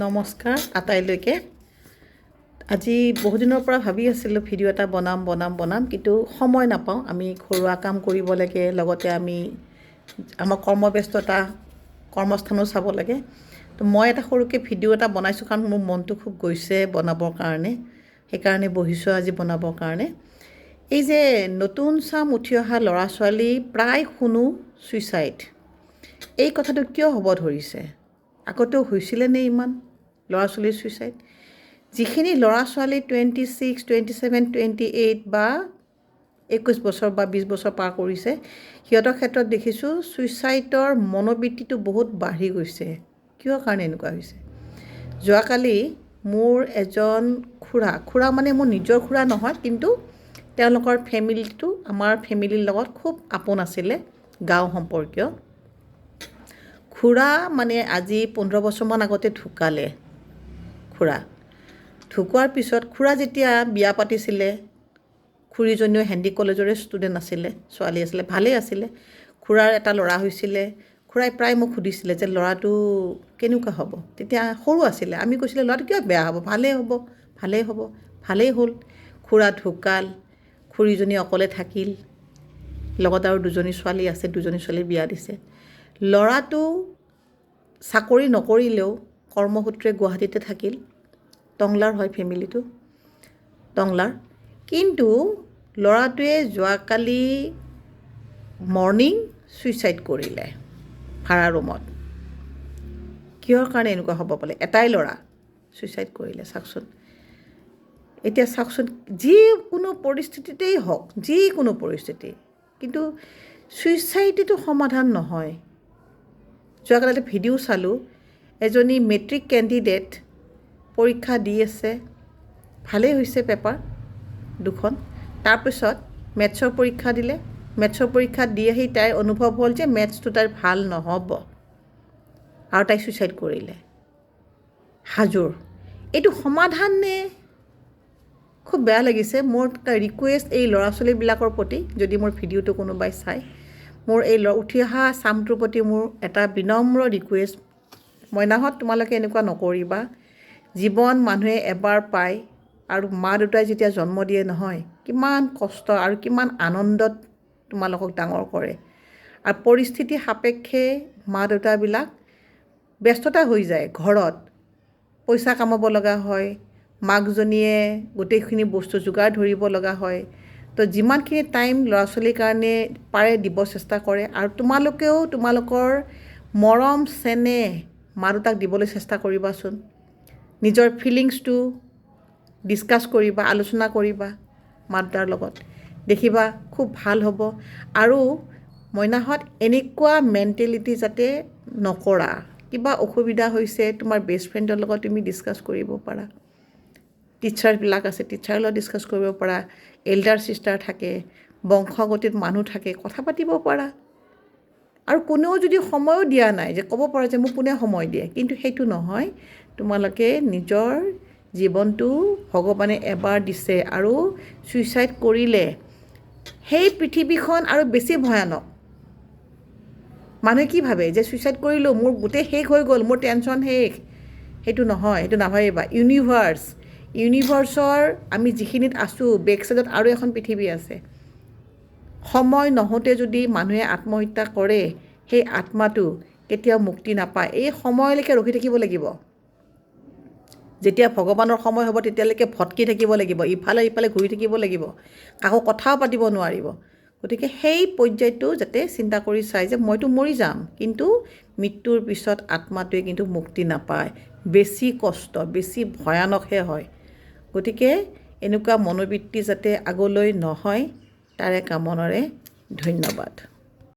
নমস্কাৰ আটাইলৈকে। আজি বহুদিনৰ পৰা ভাবি আছিলোঁ ভিডিঅ' এটা বনাম কিন্তু সময় নাপাওঁ। আমি ঘৰুৱা কাম কৰিব লাগে, লগতে আমি আমাৰ কৰ্মব্যস্ততা কৰ্মস্থানো চাব লাগে। তো মই এটা সৰুকৈ ভিডিঅ' এটা বনাইছোঁ কাৰণ মোৰ মনটো খুব গৈছে বনাবৰ কাৰণে, সেইকাৰণে বহিছোঁ আজি বনাবৰ কাৰণে। এই যে নতুন চাম উঠি অহা ল'ৰা ছোৱালী প্ৰায় শুনো ছুইচাইড। এই কথাটো কিয় হ'ব ধৰিছে? আগতেও হৈছিলেনে ইমান ল'ৰা ছোৱালীৰ ছুইচাইড? যিখিনি ল'ৰা ছোৱালী 26, 27, 28 বা 21 বছৰ বা 20 বছৰ পাৰ কৰিছে, সিহঁতৰ ক্ষেত্ৰত দেখিছোঁ ছুইচাইডৰ মনোবৃত্তিটো বহুত বাঢ়ি গৈছে। কিয় কাৰণে এনেকুৱা হৈছে? যোৱাকালি মোৰ এজন খুৰা মানে মোৰ নিজৰ খুৰা নহয়, কিন্তু তেওঁলোকৰ ফেমিলিটো আমাৰ ফেমিলিৰ লগত খুব আপোন আছিলে, গাঁও সম্পৰ্কীয়। খুৰা মানে আজি 15 বছৰমান আগতে ঢুকালে। খুৰা ঢুকোৱাৰ পিছত খুৰা যেতিয়া বিয়া পাতিছিলে, খুৰীজনীও হেণ্ডি কলেজৰে ষ্টুডেণ্ট আছিলে, ছোৱালী আছিলে, ভালেই আছিলে। খুৰাৰ এটা ল'ৰা হৈছিলে। খুৰাই প্ৰায় মোক সুধিছিলে যে ল'ৰাটো কেনেকুৱা হ'ব। তেতিয়া সৰু আছিলে, আমি কৈছিলে ল'ৰাটো কিয় বেয়া হ'ব, ভালেই হ'ল। খুৰা ঢুকাল, খুৰীজনী অকলে থাকিল, লগত আৰু দুজনী ছোৱালী আছে, দুজনী ছোৱালী বিয়া দিছে। ল'ৰাটো চাকৰি নকৰিলেও কৰ্মসূত্ৰে গুৱাহাটীতে থাকিল। টংলাৰ হয় ফেমিলিটো, টংলাৰ। কিন্তু ল'ৰাটোৱে যোৱাকালি মৰ্ণিং ছুইচাইড কৰিলে ভাড়া ৰুমত। কিহৰ কাৰণে এনেকুৱা হ'ব পাৰে? এটাই ল'ৰা ছুইচাইড কৰিলে, চাওকচোন। এতিয়া চাওকচোন, যিকোনো পৰিস্থিতিতেই হওক, যিকোনো পৰিস্থিতি, কিন্তু ছুইচাইডেতো সমাধান নহয়। যোৱাকালি এটা ভিডিঅ' চালোঁ, এজনী মেট্ৰিক কেণ্ডিডেট পৰীক্ষা দি আছে, ভালেই হৈছে পেপাৰ দুখন। তাৰপিছত মেথছৰ পৰীক্ষা দিলে, মেথছৰ পৰীক্ষা দি আহি তাইৰ অনুভৱ হ'ল যে মেথছটো তাইৰ ভাল নহ'ব, আৰু তাই ছুইচাইড কৰিলে। হাজোৰ এইটো সমাধান নে? খুব বেয়া লাগিছে। মোৰ এটা ৰিকুৱেষ্ট এই ল'ৰা ছোৱালীবিলাকৰ প্ৰতি, যদি মোৰ ভিডিঅ'টো কোনোবাই চায়, মোৰ এই উঠি অহা চামটোৰ প্ৰতি মোৰ এটা বিনম্ৰ ৰিকুৱেষ্ট, মইনাহঁত তোমালোকে এনেকুৱা নকৰিবা। জীৱন মানুহে এবাৰ পায়, আৰু মা দেউতাই যেতিয়া জন্ম দিয়ে নহয়, কিমান কষ্ট আৰু কিমান আনন্দত তোমালোকক ডাঙৰ কৰে। আৰু পৰিস্থিতি সাপেক্ষে মা দেউতাবিলাক ব্যস্ততা হৈ যায়, ঘৰত পইচা কামাব লগা হয়, মাকজনীয়ে গোটেইখিনি বস্তু যোগাৰ ধৰিব লগা হয়। তো যিমানখিনি টাইম ল'ৰা ছোৱালীৰ কাৰণে পাৰে দিব চেষ্টা কৰে, আৰু তোমালোকেও তোমালোকৰ মৰম চেনেহ মা দেউতাক দিবলৈ চেষ্টা কৰিবাচোন। নিজৰ ফিলিংছটো ডিছকাছ কৰিবা, আলোচনা কৰিবা মা দেউতাৰ লগত, দেখিবা খুব ভাল হ'ব। আৰু মইনাহঁত এনেকুৱা মেণ্টেলিটি যাতে নকৰা। কিবা অসুবিধা হৈছে তোমাৰ বেষ্ট ফ্ৰেণ্ডৰ লগত তুমি ডিছকাছ কৰিব পাৰা, টিচাৰবিলাক আছে, টিচাৰৰ লগত ডিছকাছ কৰিব পাৰা, এল্ডাৰ ছিষ্টাৰ থাকে, বংশগতিত মানুহ থাকে, কথা পাতিব পাৰা। আৰু কোনেও যদি সময়ো দিয়া নাই, যে ক'ব পাৰা যে মোক কোনে সময় দিয়ে, কিন্তু সেইটো নহয়। তোমালোকে নিজৰ জীৱনটো ভগৱানে এবাৰ দিছে, আৰু ছুইচাইড কৰিলে সেই পৃথিৱীখন আৰু বেছি ভয়ানক। মানুহে কি ভাবে যে ছুইচাইড কৰিলোঁ, মোৰ গোটেই শেষ হৈ গ'ল, মোৰ টেনশ্যন শেষ। সেইটো নহয়, সেইটো নাভাবিবা। ইউনিভাৰ্ছৰ আমি যিখিনিত আছোঁ, বেক চাইডত আৰু এখন পৃথিৱী আছে। সময় নহওঁতে যদি মানুহে আত্মহত্যা কৰে, সেই আত্মাটো কেতিয়াও মুক্তি নাপায়। এই সময়লৈকে ৰখি থাকিব লাগিব। যেতিয়া ভগৱানৰ সময় হ'ব তেতিয়ালৈকে ভটকি থাকিব লাগিব, ইফালে ইফালে ঘূৰি থাকিব লাগিব, কাকো কথাও পাতিব নোৱাৰিব। গতিকে সেই পৰ্যায়টো যাতে চিন্তা কৰি চাই যে মইতো মৰি যাম, কিন্তু মৃত্যুৰ পিছত আত্মাটোৱে কিন্তু মুক্তি নাপায়, বেছি কষ্ট, বেছি ভয়ানকহে হয়। গতিকে এনেকুৱা মনোবৃত্তি যাতে আগলৈ নহয়, তাৰে কামনাৰে ধন্যবাদ।